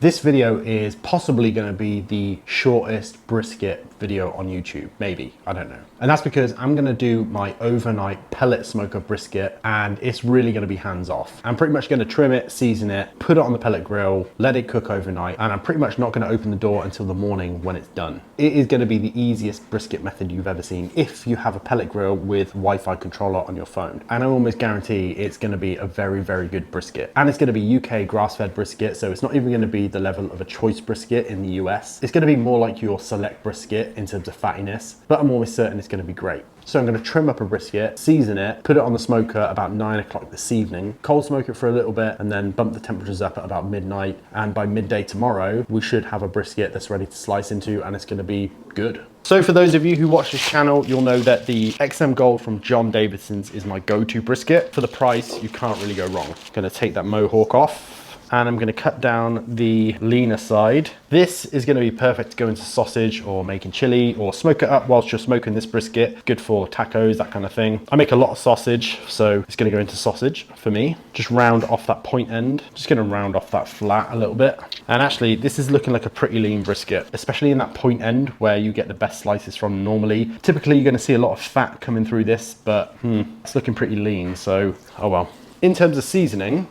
This video is possibly going to be the shortest brisket video on YouTube, maybe, I don't know. And that's because I'm going to do my overnight pellet smoker brisket, and it's really going to be hands off. I'm pretty much going to trim it, season it, put it on the pellet grill, let it cook overnight, and I'm pretty much not going to open the door until the morning when it's done. It is going to be the easiest brisket method you've ever seen if you have a pellet grill with Wi-Fi controller on your phone. And I almost guarantee it's going to be a very, very good brisket. And it's going to be UK grass-fed brisket, so it's not even going to be the level of a choice brisket in the US. It's going to be more like your select brisket in terms of fattiness, but I'm almost certain it's going to be great. So I'm going to trim up a brisket, season it, put it on the smoker about 9 o'clock this evening, cold smoke it for a little bit, and then bump the temperatures up at about midnight. And by midday tomorrow, we should have a brisket that's ready to slice into, and it's going to be good. So for those of you who watch this channel, you'll know that the XM Gold from John Davidson's is my go-to brisket. For the price, you can't really go wrong. I'm going to take that mohawk off, and I'm going to cut down the leaner side. This is going to be perfect to go into sausage or making chili, or smoke it up whilst you're smoking this brisket. Good for tacos, that kind of thing. I make a lot of sausage, so it's going to go into sausage for me. Just round off that point end. Just going to round off that flat a little bit. And actually, this is looking like a pretty lean brisket, especially in that point end where you get the best slices from normally. Typically, you're going to see a lot of fat coming through this, but it's looking pretty lean, so oh well. In terms of seasoning,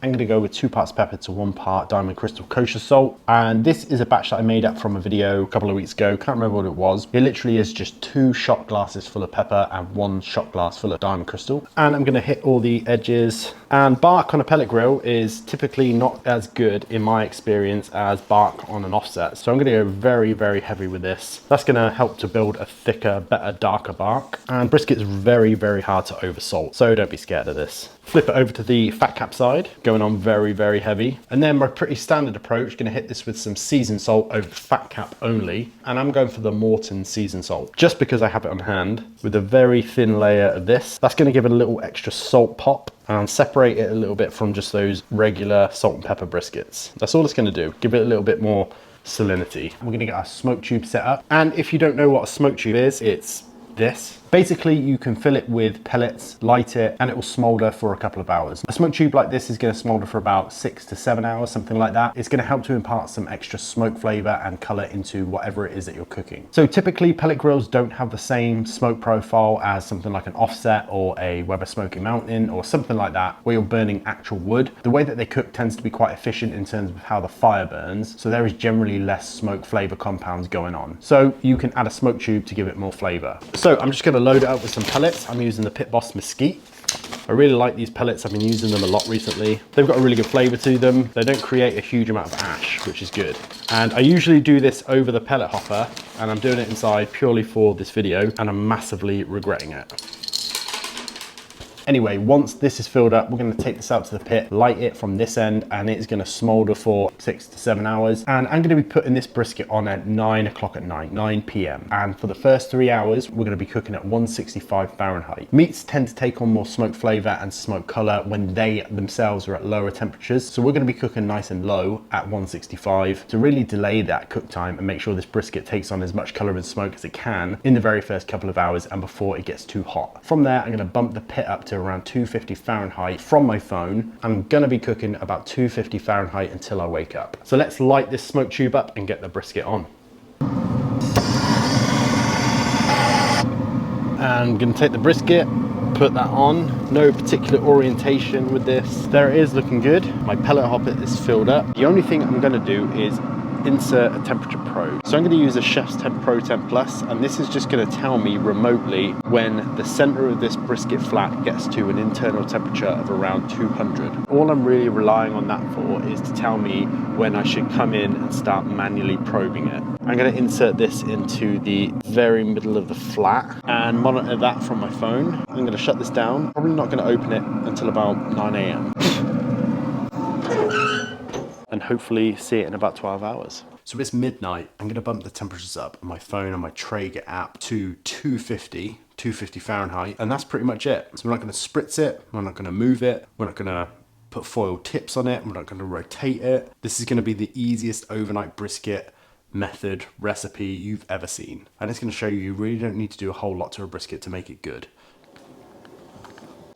I'm going to go with 2 parts pepper to 1 part diamond crystal kosher salt. And this is a batch that I made up from a video a couple of weeks ago. Can't remember what it was. It literally is just 2 shot glasses full of pepper and 1 shot glass full of diamond crystal. And I'm going to hit all the edges. And bark on a pellet grill is typically not as good in my experience as bark on an offset. So I'm going to go very, very heavy with this. That's going to help to build a thicker, better, darker bark. And brisket is very, very hard to oversalt, so don't be scared of this. Flip it over to the fat cap side, going on very, very heavy. And then my pretty standard approach, gonna hit this with some seasoned salt over the fat cap only. And I'm going for the Morton seasoned salt, just because I have it on hand, with a very thin layer of this. That's gonna give it a little extra salt pop and separate it a little bit from just those regular salt and pepper briskets. That's all it's gonna do, give it a little bit more salinity. We're gonna get our smoke tube set up. And if you don't know what a smoke tube is, it's this. Basically, you can fill it with pellets, light it, and it will smolder for a couple of hours. A smoke tube like this is going to smolder for about 6 to 7 hours, something like that. It's going to help to impart some extra smoke flavor and color into whatever it is that you're cooking. So typically, pellet grills don't have the same smoke profile as something like an offset or a Weber Smoky Mountain or something like that, where you're burning actual wood. The way that they cook tends to be quite efficient in terms of how the fire burns, so there is generally less smoke flavor compounds going on. So you can add a smoke tube to give it more flavor. So I'm just going to load it up with some pellets. I'm using the Pit Boss Mesquite. I really like these pellets. I've been using them a lot recently. They've got a really good flavor to them. They don't create a huge amount of ash, which is good. And I usually do this over the pellet hopper, and I'm doing it inside purely for this video, and I'm massively regretting it. Anyway, once this is filled up, we're going to take this out to the pit, light it from this end, and it's going to smolder for 6 to 7 hours. And I'm going to be putting this brisket on at 9 o'clock at night, 9 p.m. And for the first 3 hours, we're going to be cooking at 165 Fahrenheit. Meats tend to take on more smoke flavor and smoke color when they themselves are at lower temperatures. So we're going to be cooking nice and low at 165 to really delay that cook time and make sure this brisket takes on as much color and smoke as it can in the very first couple of hours and before it gets too hot. From there, I'm going to bump the pit up to around 250 Fahrenheit from my phone. I'm gonna be cooking about 250 Fahrenheit until I wake up. So let's light this smoke tube up and get the brisket on. I'm gonna take the brisket, put that on. No particular orientation with this. There it is, looking good. My pellet hopper is filled up. The only thing I'm gonna do is insert a temperature probe. So I'm going to use a Chef's Temp Pro Temp Plus, and this is just going to tell me remotely when the center of this brisket flat gets to an internal temperature of around 200. All I'm really relying on that for is to tell me when I should come in and start manually probing it. I'm going to insert this into the very middle of the flat and monitor that from my phone. I'm going to shut this down. Probably not going to open it until about 9 a.m. and hopefully see it in about 12 hours. So it's midnight. I'm gonna bump the temperatures up on my phone and my Traeger app to 250 Fahrenheit, and that's pretty much it. So we're not gonna spritz it, we're not gonna move it, we're not gonna put foil tips on it, we're not gonna rotate it. This is gonna be the easiest overnight brisket method recipe you've ever seen. And it's gonna show you really don't need to do a whole lot to a brisket to make it good.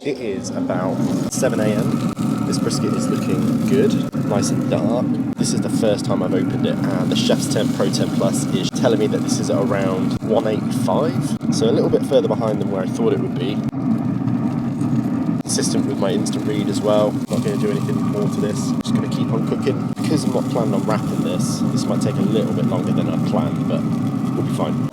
It is about 7 a.m. This brisket is looking good, nice and dark. This is the first time I've opened it, and the Chef's Temp Pro 10 Plus is telling me that this is at around 185, so a little bit further behind than where I thought it would be. Consistent with my instant read as well. Not going to do anything more to this. Just going to keep on cooking. Because I'm not planning on wrapping this, this might take a little bit longer than I planned, but we'll be fine.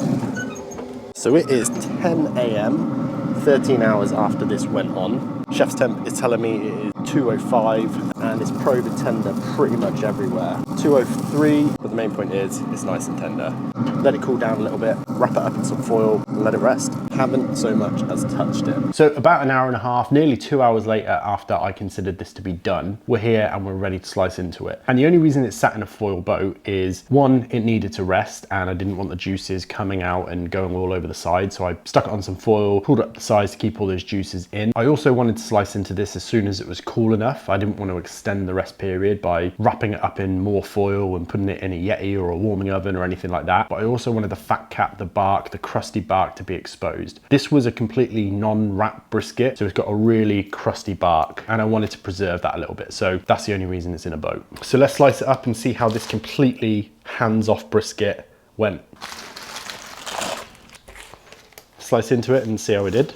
So it is 10 a.m, 13 hours after this went on. Chef's Temp is telling me it is 205 and it's probed tender pretty much everywhere. 203, but the main point is it's nice and tender. Let it cool down a little bit, wrap it up in some foil and let it rest. Haven't so much as touched it. So about an hour and a half, nearly 2 hours later after I considered this to be done, we're here and we're ready to slice into it. And the only reason it's sat in a foil boat is, one, it needed to rest and I didn't want the juices coming out and going all over the side. So I stuck it on some foil, pulled up the sides to keep all those juices in. I also wanted to slice into this as soon as it was cool enough. I didn't want to extend the rest period by wrapping it up in more foil and putting it in a Yeti or a warming oven or anything like that. But I also wanted the fat cap, the bark, the crusty bark to be exposed. This was a completely non-wrapped brisket, so it's got a really crusty bark and I wanted to preserve that a little bit. So that's the only reason it's in a boat. So let's slice it up and see how this completely hands-off brisket went. Slice into it and see how it did.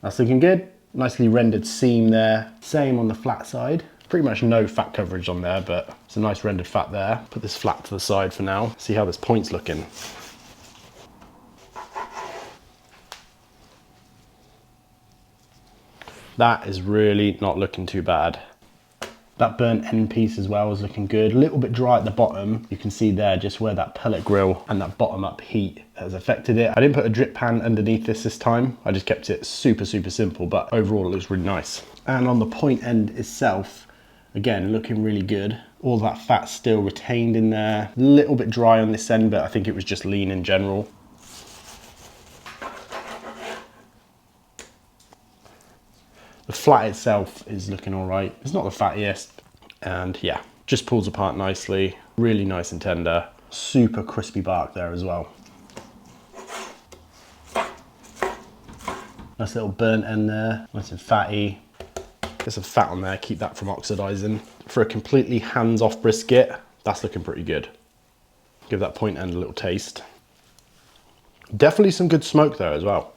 That's looking good. Nicely rendered seam there. Same on the flat side. Pretty much no fat coverage on there, but it's a nice rendered fat there. Put this flat to the side for now. See how this point's looking. That is really not looking too bad. That burnt end piece as well is looking good. A little bit dry at the bottom. You can see there just where that pellet grill and that bottom up heat has affected it. I didn't put a drip pan underneath this time. I just kept it super simple, but overall it looks really nice. And on the point end itself, again, looking really good. All that fat still retained in there. A little bit dry on this end, but I think it was just lean in general. The flat itself is looking all right. It's not the fattiest. And yeah, just pulls apart nicely. Really nice and tender. Super crispy bark there as well. Nice little burnt end there. Nice and fatty. Get some fat on there, keep that from oxidizing. For a completely hands-off brisket, that's looking pretty good. Give that point end a little taste. Definitely some good smoke there as well.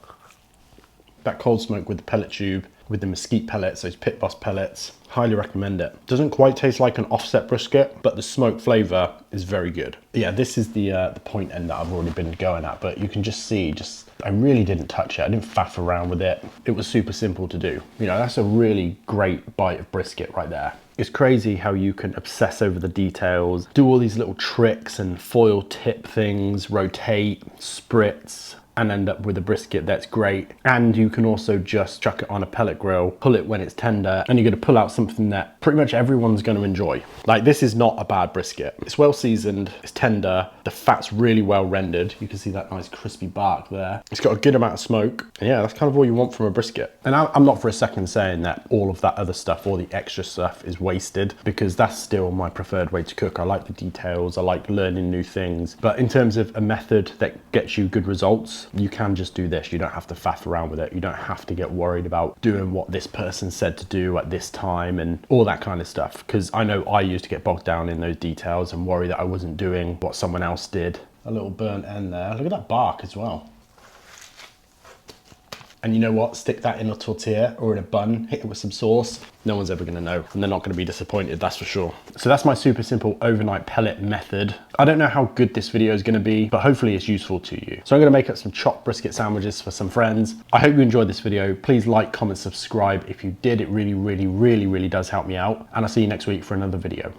That cold smoke with the pellet tube, with the mesquite pellets, those pit boss pellets, highly recommend it. Doesn't quite taste like an offset brisket, but the smoke flavor is very good. Yeah, this is the point end that I've already been going at, but you can just see, I really didn't touch it. I didn't faff around with it. It was super simple to do. You know, that's a really great bite of brisket right there. It's crazy how you can obsess over the details, do all these little tricks and foil tip things, rotate, spritz, and end up with a brisket that's great. And you can also just chuck it on a pellet grill, pull it when it's tender, and you're gonna pull out something that pretty much everyone's gonna enjoy. Like, this is not a bad brisket. It's well seasoned, it's tender, the fat's really well rendered. You can see that nice crispy bark there. It's got a good amount of smoke. And yeah, that's kind of all you want from a brisket. And I'm not for a second saying that all of that other stuff, all the extra stuff is wasted, because that's still my preferred way to cook. I like the details, I like learning new things. But in terms of a method that gets you good results, you can just do this. You don't have to faff around with it. You don't have to get worried about doing what this person said to do at this time and all that kind of stuff. Because I know I used to get bogged down in those details and worry that I wasn't doing what someone else did. A little burnt end there. Look at that bark as well. And you know what? Stick that in a tortilla or in a bun, hit it with some sauce. No one's ever gonna know, and they're not gonna be disappointed, that's for sure. So that's my super simple overnight pellet method. I don't know how good this video is gonna be, but hopefully it's useful to you. So I'm gonna make up some chopped brisket sandwiches for some friends. I hope you enjoyed this video. Please like, comment, subscribe. If you did, it really does help me out. And I'll see you next week for another video.